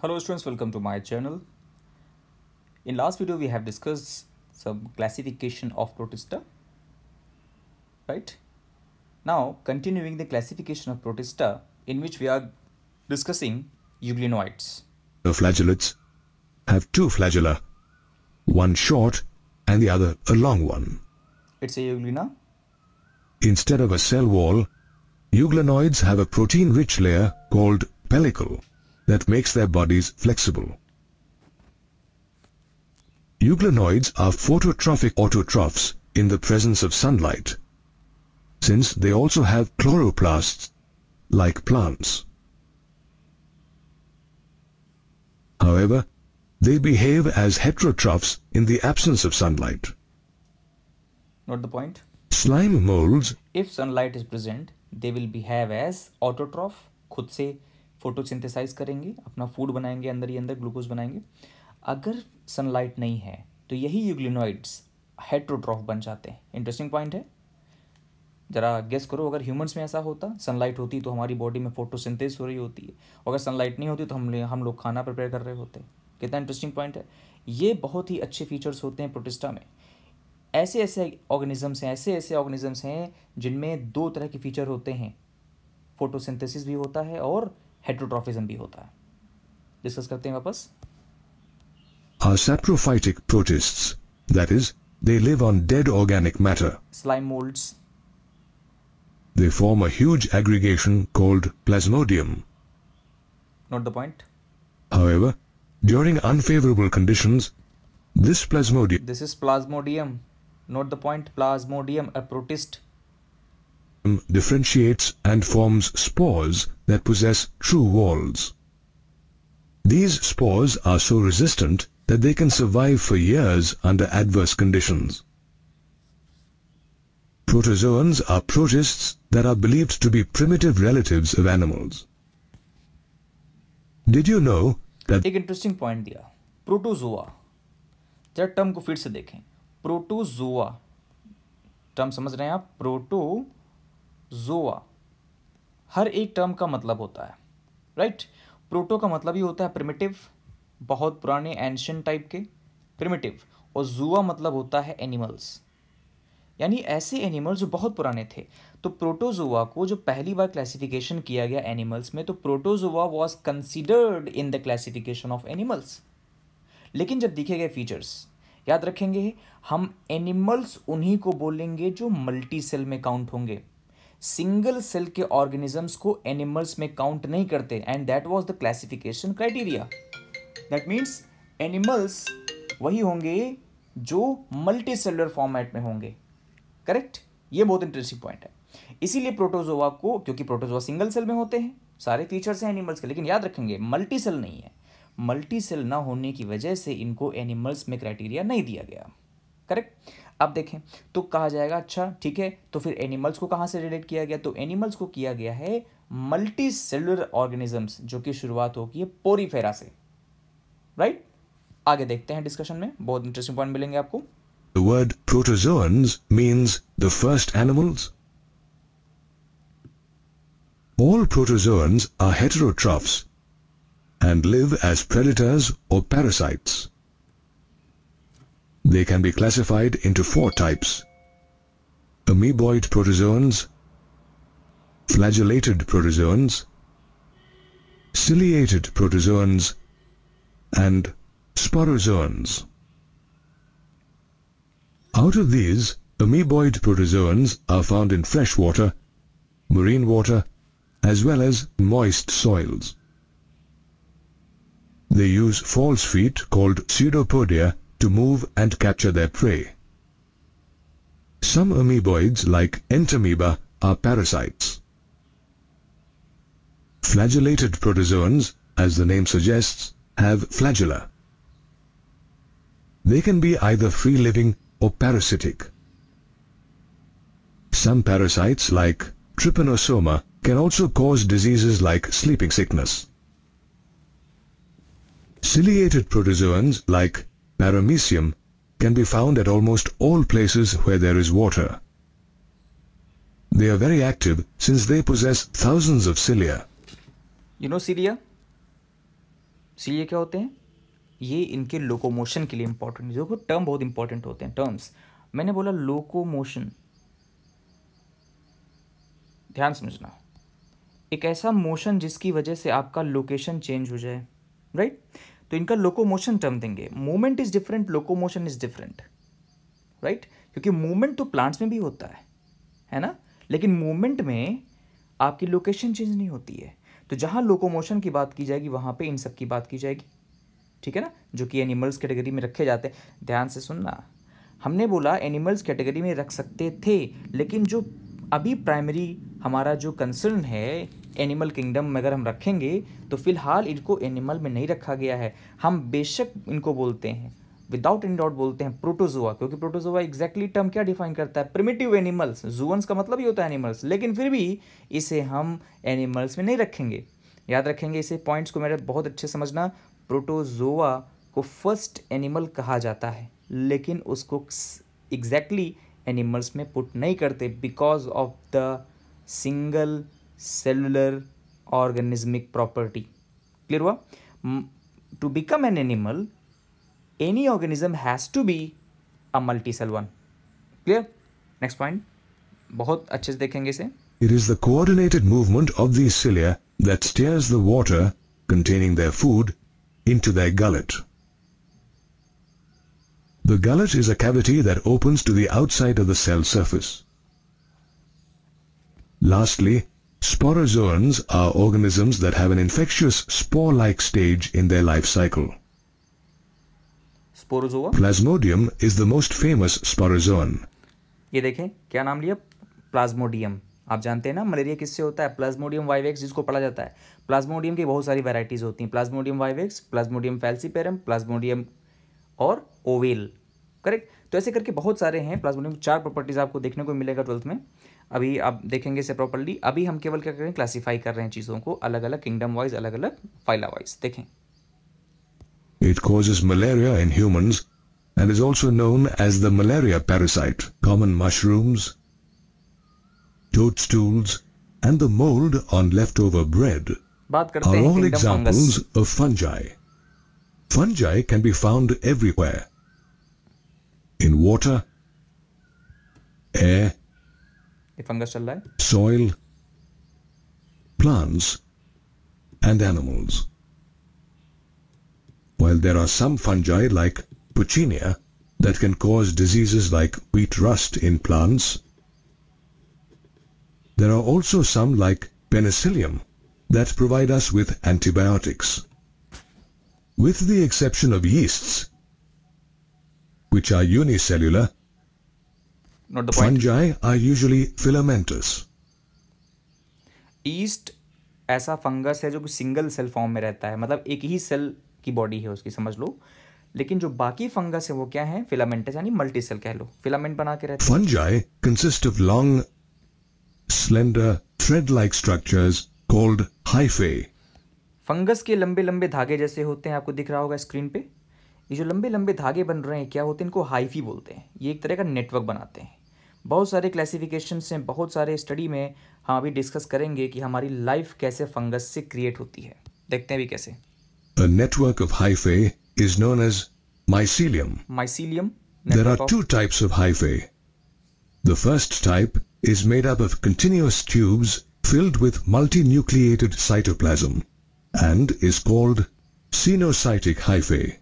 Hello students, welcome to my channel. In last video we have discussed some classification of Protista, right? Now continuing the classification of Protista, in which we are discussing euglenoids. The flagellates have two flagella, one short and the other a long one. It's a euglena. Instead of a cell wall, euglenoids have a protein-rich layer called pellicle that makes their bodies flexible. Euglenoids are phototrophic autotrophs in the presence of sunlight, since they also have chloroplasts like plants. However, they behave as heterotrophs in the absence of sunlight. Note the point. Slime molds, If sunlight is present, they will behave as autotroph. खुद से photosynthesise करेंगे, अपना food बनाएंगे, अंदर ही अंदर glucose बनाएंगे. अगर sunlight नहीं है तो यही यूग्लिनोइड्स हेट्रोट्रॉफ बन जाते हैं. इंटरेस्टिंग पॉइंट है. जरा गेस करो, अगर ह्यूमंस में ऐसा होता, सनलाइट होती तो हमारी बॉडी में फोटोसिंथेसिस हो रही होती है, अगर सनलाइट नहीं होती तो हम लोग खाना प्रिपेयर कर रहे होते. कितना इंटरेस्टिंग पॉइंट है. ये बहुत ही अच्छे फीचर्स होते हैं प्रोटिस्टा में. ऐसे ऑर्गेनिजम्स हैं जिनमें दो तरह के फीचर होते हैं. फोटोसिंथेसिस भी होता है और हेट्रोट्रॉफिज्म भी होता है. डिस्कस करते हैं वापस. are saprophytic protists, that is, they live on dead organic matter. Slime molds. They form a huge aggregation called plasmodium. Note the point. However, during unfavorable conditions, this plasmodium This is plasmodium. Note the point. Plasmodium, a protist. differentiates and forms spores that possess true walls. These spores are so resistant that they can survive for years under adverse conditions. Protozoans are protists that are believed to be primitive relatives of animals. Did you know that एक interesting point दिया, protozoa. जरा term को फिर से देखें. Protozoa term समझ रहे हैं आप. प्रोटोजोआ, हर एक टर्म का मतलब होता है, राइट. प्रोटो का मतलब ही होता है प्रिमिटिव, बहुत पुराने एंशियंट टाइप के प्रिमिटिव, और जुआ मतलब होता है एनिमल्स, यानी ऐसे एनिमल्स जो बहुत पुराने थे. तो प्रोटोजोआ को जो पहली बार क्लासिफिकेशन किया गया एनिमल्स में, तो protozoa was considered in the classification of animals. लेकिन जब दिखे गए फीचर्स, याद रखेंगे, हम एनिमल्स उन्हीं को बोलेंगे जो मल्टी सेल में काउंट होंगे. सिंगल सेल के ऑर्गेनिजम्स को एनिमल्स में काउंट नहीं करते, and that was the classification criteria. That means animals वही होंगे जो मल्टी सेलुलर फॉर्मेट में होंगे. करेक्ट. ये बहुत इंटरेस्टिंग पॉइंट है. इसीलिए प्रोटोजोआ को, क्योंकि प्रोटोजोआ सिंगल सेल में होते हैं, सारे फीचर्स हैं एनिमल्स के, लेकिन याद रखेंगे मल्टी सेल नहीं है. मल्टी सेल ना होने की वजह से इनको एनिमल्स में क्राइटेरिया नहीं दिया गया. करेक्ट. अब देखें तो कहा जाएगा, अच्छा ठीक है, तो फिर एनिमल्स को कहाँ से रिलेट किया गया? तो एनिमल्स को किया गया है मल्टी सेलुलर ऑर्गेनिजम्स, जो कि शुरुआत होगी है पोरीफेरा से, राइट. आगे देखते हैं डिस्कशन में, बहुत इंटरेस्टिंग पॉइंट मिलेंगे आपको. the word protozoans means the first animals? All protozoans are heterotrophs and live as predators or parasites. They can be classified into four types: amoeboid protozoans, flagellated protozoans, ciliated protozoans, and sporozoans. Out of these, amoeboid protozoans are found in fresh water, marine water, as well as moist soils. They use false feet called pseudopodia to move and capture their prey. Some amoeboids, like entamoeba, are parasites. Flagellated protozoans, as the name suggests, have flagella. They can be either free-living or parasitic. Some parasites, like trypanosoma, can also cause diseases like sleeping sickness. Ciliated protozoans, like Paramecium, can be found at almost all places where there is water. They are very active since they possess thousands of cilia. You know cilia? इसलिए क्या होते हैं, ये इनके locomotion के लिए important, जो term बहुत इंपॉर्टेंट होते हैं टर्म्स। मैंने बोला लोकोमोशन, ध्यान समझना, एक ऐसा मोशन जिसकी वजह से आपका लोकेशन चेंज हो जाए, राइट। तो इनका लोकोमोशन टर्म देंगे। Movement is different, locomotion is different, right, क्योंकि मूवमेंट तो प्लांट्स में भी होता है ना, लेकिन मूवमेंट में आपकी लोकेशन चेंज नहीं होती है। तो जहाँ लोकोमोशन की बात की जाएगी वहाँ पे इन सब की बात की जाएगी, ठीक है ना, जो कि एनिमल्स कैटेगरी में रखे जाते हैं। ध्यान से सुनना, हमने बोला एनिमल्स कैटेगरी में रख सकते थे, लेकिन जो अभी प्राइमरी हमारा जो कंसर्न है एनिमल किंगडम में अगर हम रखेंगे तो फिलहाल इनको एनिमल में नहीं रखा गया है। हम बेशक इनको बोलते हैं, विदाउट एनी डाउट बोलते हैं प्रोटोजोआ, क्योंकि प्रोटोजोआ एग्जैक्टली टर्म क्या डिफाइन करता है, प्रिमिटिव एनिमल्स। जूअन्स का मतलब ही होता है एनिमल्स, लेकिन फिर भी इसे हम एनिमल्स में नहीं रखेंगे। याद रखेंगे इसे, पॉइंट्स को मेरे बहुत अच्छे समझना। प्रोटोजोआ को फर्स्ट एनिमल कहा जाता है, लेकिन उसको एग्जैक्टली एनिमल्स में पुट नहीं करते because of the single cellular organismic property. Clear हुआ? To become an animal any organism has to be a multicell one. Clear? Next point, बहुत अच्छे से देखेंगे इसे। It is the coordinated movement of these cilia that steers the water containing their food into their gullet. The gullet is a cavity that opens to the outside of the cell surface. Lastly, sporozoans are organisms that have an infectious spore-like stage in their life cycle. Sporozoa, Plasmodium is the most famous sporozoan. ये देखें क्या नाम लिया, Plasmodium. आप जानते हैं ना malaria किससे होता है, प्लाज्मोडियम वाइवेक्स जिसको पढ़ा जाता है। प्लाज्मोडियम की बहुत सारी वैरायटीज होती हैं, Plasmodium vivax, Plasmodium falciparum, Plasmodium और ओवेल, करेक्ट। तो ऐसे करके बहुत सारे हैं। प्लाज्मोडियम 4 प्रॉपर्टीज आपको देखने को मिलेगा 12th में, अभी आप देखेंगे इसे प्रॉपर्ली। अभी हम केवल क्या कर रहे हैं, क्लासीफाई कर रहे हैं चीज़ों को अलग अलग किंगडम वाइज, अलग अलग फाइला वाइज। देखें, It causes malaria in humans and is also known as the malaria parasite. Common mushrooms, toadstools, and the mold on leftover bread बात करते are हैं all kingdom examples fungus. of fungi. Fungi can be found everywhere. In water, air, ये fungus चल रहा है। soil, plants, and animals. While there are some fungi like Puccinia that can cause diseases like wheat rust in plants, there are also some like Penicillium that provide us with antibiotics. With the exception of yeasts, which are unicellular, Not the point. fungi are usually filamentous. East ऐसा fungus है जो कि single cell form में रहता है, मतलब एक ही cell की बॉडी है उसकी, समझ लो। लेकिन जो बाकी फंगस है वो क्या है, फिलामेंटस, यानी मल्टी सेल कह लो, फिलामेंट बना के रहते हैं। Fungi consist of long, slender, thread-like structures called hyphae. Fungus के लंबे लंबे धागे जैसे होते हैं, आपको दिख रहा होगा स्क्रीन पे। ये जो लंबे लंबे धागे बन रहे हैं क्या होते हैं, इनको हाइफी बोलते हैं। ये एक तरह का नेटवर्क बनाते हैं। बहुत सारे क्लासिफिकेशन हैं, बहुत सारे स्टडी में हम अभी डिस्कस करेंगे कि हमारी लाइफ कैसे फंगस से क्रिएट होती है। देखते हैं अभी कैसे। A network of hyphae is known as mycelium. Mycelium, There are 2 types of hyphae. The first type is made up of continuous tubes filled with multinucleated cytoplasm and is called cenocytic hyphae.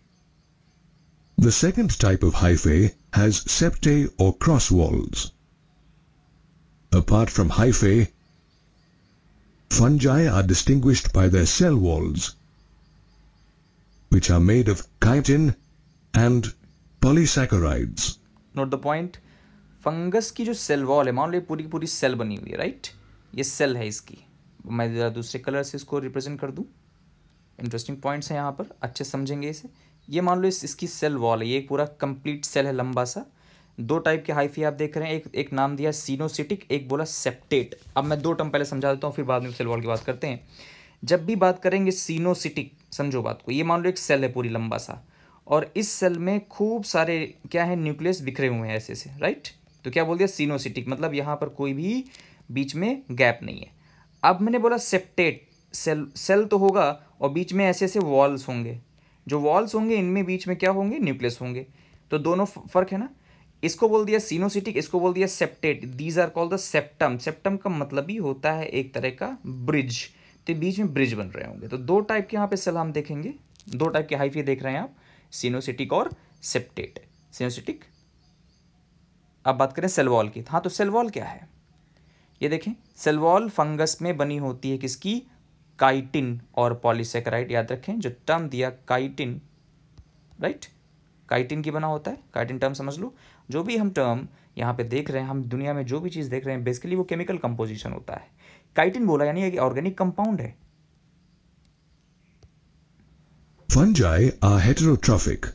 The second type of hyphae has septae or cross walls. Apart from hyphae, fungi are distinguished by their cell walls, which are made of chitin and polysaccharides. Note the point. Fungus की जो cell wall है, मान लो ये पूरी पूरी cell बनी हुई है, राइट, ये सेल है इसकी। मैं ज़रा दूसरे कलर से इसको रिप्रेजेंट कर दूं। इंटरेस्टिंग पॉइंट्स हैं यहाँ पर, अच्छे समझेंगे इसे। ये मान लो इसकी सेल वॉल है, ये एक पूरा कंप्लीट सेल है लंबा सा। 2 टाइप के हाइफी आप देख रहे हैं, एक नाम दिया सीनोसिटिक, एक बोला सेप्टेट। अब मैं 2 टर्म पहले समझा देता हूँ, फिर बाद में सेल वॉल की बात करते हैं। जब भी बात करेंगे सीनोसिटिक, समझो बात को, ये मान लो एक सेल है पूरी लंबा सा, और इस सेल में खूब सारे क्या है, न्यूक्लियस बिखरे हुए हैं ऐसे से, राइट। तो क्या बोल दिया, सीनोसिटिक, मतलब यहाँ पर कोई भी बीच में गैप नहीं है। अब मैंने बोला सेप्टेट, सेल तो होगा और बीच में ऐसे ऐसे वॉल्स होंगे, जो वॉल्स होंगे इनमें बीच में क्या होंगे, न्यूक्लियस होंगे। तो दोनों फर्क है ना। इसको बोल दिया सिनोसिटिक, इसको बोल दिया septate. These are called the septum. Septum का मतलब ही होता है एक तरह का ब्रिज, तो बीच में ब्रिज बन रहे होंगे। तो दो टाइप के यहाँ पे सेल हम देखेंगे, दो टाइप के हाइफी देख रहे हैं आप, सिनोसिटिक और सेप्टेट। सिनोसिटिक। अब बात करें सेल वॉल की। हाँ, तो सेल वॉल क्या है, ये देखें। सेल वॉल फंगस में बनी होती है किसकी, काइटिन और पॉलीसेकेराइड। याद रखें जो टर्म दिया काइटिन, राइट, काइटिन की बना होता है। काइटिन टर्म समझ लो। जो भी हम टर्म यहाँ पे देख रहे हैं, हम दुनिया में जो भी चीज़ देख रहे हैं, बेसिकली वो केमिकल कंपोजिशन होता है। काइटिन बोला यानी एक ऑर्गेनिक कंपाउंड है। Fungi are heterotrophic.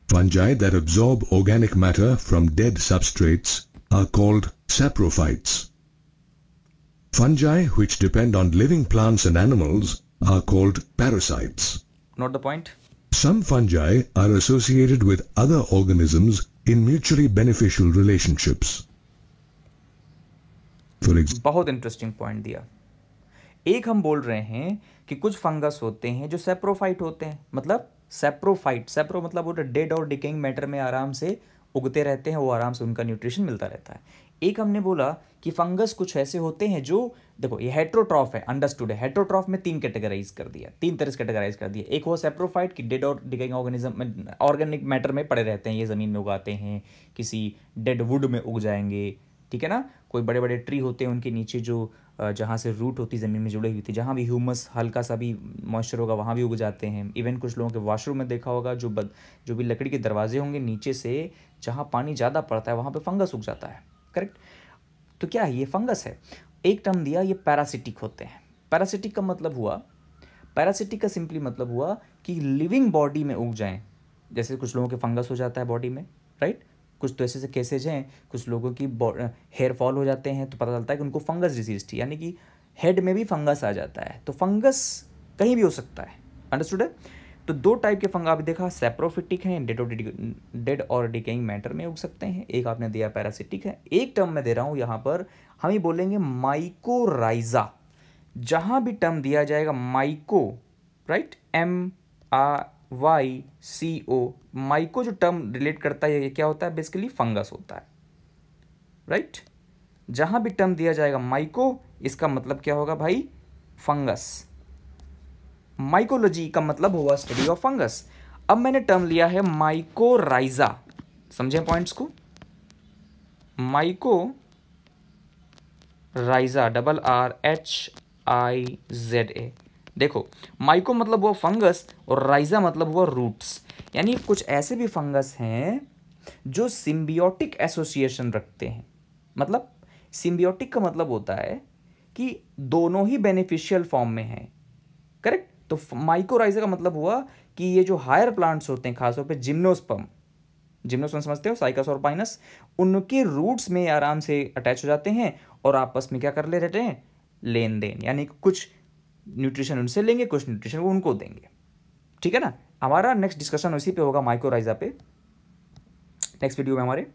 Fungi that absorb organic matter from dead substrates are called saprophytes. Fungi which depend on living plants and animals are called parasites. Note the point. Some fungi are associated with other organisms in mutually beneficial relationships. For example, बहुत interesting point दिया। एक हम बोल रहे हैं कि कुछ fungus होते हैं जो सेप्रोफाइट होते हैं, मतलब सेप्रोफाइट, सेप्रो मतलब वो डेड और डिकेइंग मैटर में आराम से उगते रहते हैं, वो आराम से उनका न्यूट्रिशन मिलता रहता है। एक हमने बोला कि फंगस कुछ ऐसे होते हैं जो, देखो ये हेट्रोट्रॉफ है, अंडरस्टूड है। हेट्रोट्रॉफ में तीन कैटेगराइज कर दिया, तीन तरह से कैटेगराइज कर दिया। एक वो सेप्रोफाइट कि डेड और डिकेइंग ऑर्गेनिज्म में, ऑर्गेनिक मैटर में पड़े रहते हैं, ये ज़मीन में उगाते हैं, किसी डेड वुड में उग जाएंगे, ठीक है ना। कोई बड़े बड़े ट्री होते हैं, उनके नीचे जो जहाँ से रूट होती ज़मीन में जुड़ी हुई थी, जहाँ भी ह्यूमस हल्का सा भी मॉइस्चर होगा वहाँ भी उग जाते हैं। इवन कुछ लोगों के वॉशरूम में देखा होगा, जो भी लकड़ी के दरवाजे होंगे, नीचे से जहाँ पानी ज़्यादा पड़ता है वहाँ पे फंगस उग जाता है, करेक्ट। तो क्या है, ये फंगस है। एक टर्म दिया, ये पैरासिटिक होते हैं। पैरासिटिक का मतलब हुआ, पैरासिटिक का सिंपली मतलब हुआ कि लिविंग बॉडी में उग जाएं। जैसे कुछ लोगों के फंगस हो जाता है बॉडी में, राइट। कुछ तो ऐसे केसेज हैं, कुछ लोगों की हेयर फॉल हो जाते हैं, तो पता चलता है कि उनको फंगस डिजीज थी, यानी कि हेड में भी फंगस आ जाता है। तो फंगस कहीं भी हो सकता है, अंडरस्टूड है। तो दो टाइप के फंगा भी देखा, सेप्रोफिटिक हैं, डेड और डिकेइंग मैटर में उग सकते हैं। एक आपने दिया पैरासिटिक है। एक टर्म मैं दे रहा हूँ यहाँ पर, हम ही बोलेंगे माइकोराइजा। जहाँ भी टर्म दिया जाएगा माइको, राइट, MYCO, माइको जो टर्म रिलेट करता है ये क्या होता है, बेसिकली फंगस होता है, राइट। जहाँ भी टर्म दिया जाएगा माइको, इसका मतलब क्या होगा भाई, फंगस। माइकोलॉजी का मतलब हुआ स्टडी ऑफ फंगस। अब मैंने टर्म लिया है माइकोराइजा, समझें पॉइंट्स को। Mycorrhiza, RRHIZA। देखो, माइको मतलब वो फंगस और राइजा मतलब वो रूट्स, यानी कुछ ऐसे भी फंगस हैं जो सिम्बियोटिक एसोसिएशन रखते हैं। मतलब सिम्बियोटिक का मतलब होता है कि दोनों ही बेनिफिशियल फॉर्म में हैं, करेक्ट। तो माइकोराइजा का मतलब हुआ कि ये जो हायर प्लांट्स होते हैं, खासतौर पे जिम्नोस्पर्म, जिम्नोस्पर्म समझते हो, साइकस और पाइनस, उनके रूट्स में आराम से अटैच हो जाते हैं और आपस में क्या कर ले रहते हैं, लेन देन, यानी कुछ न्यूट्रिशन उनसे लेंगे, कुछ न्यूट्रिशन वो उनको देंगे, ठीक है ना। हमारा नेक्स्ट डिस्कशन उसी पे होगा, माइकोराइजा पे, नेक्स्ट वीडियो में हमारे।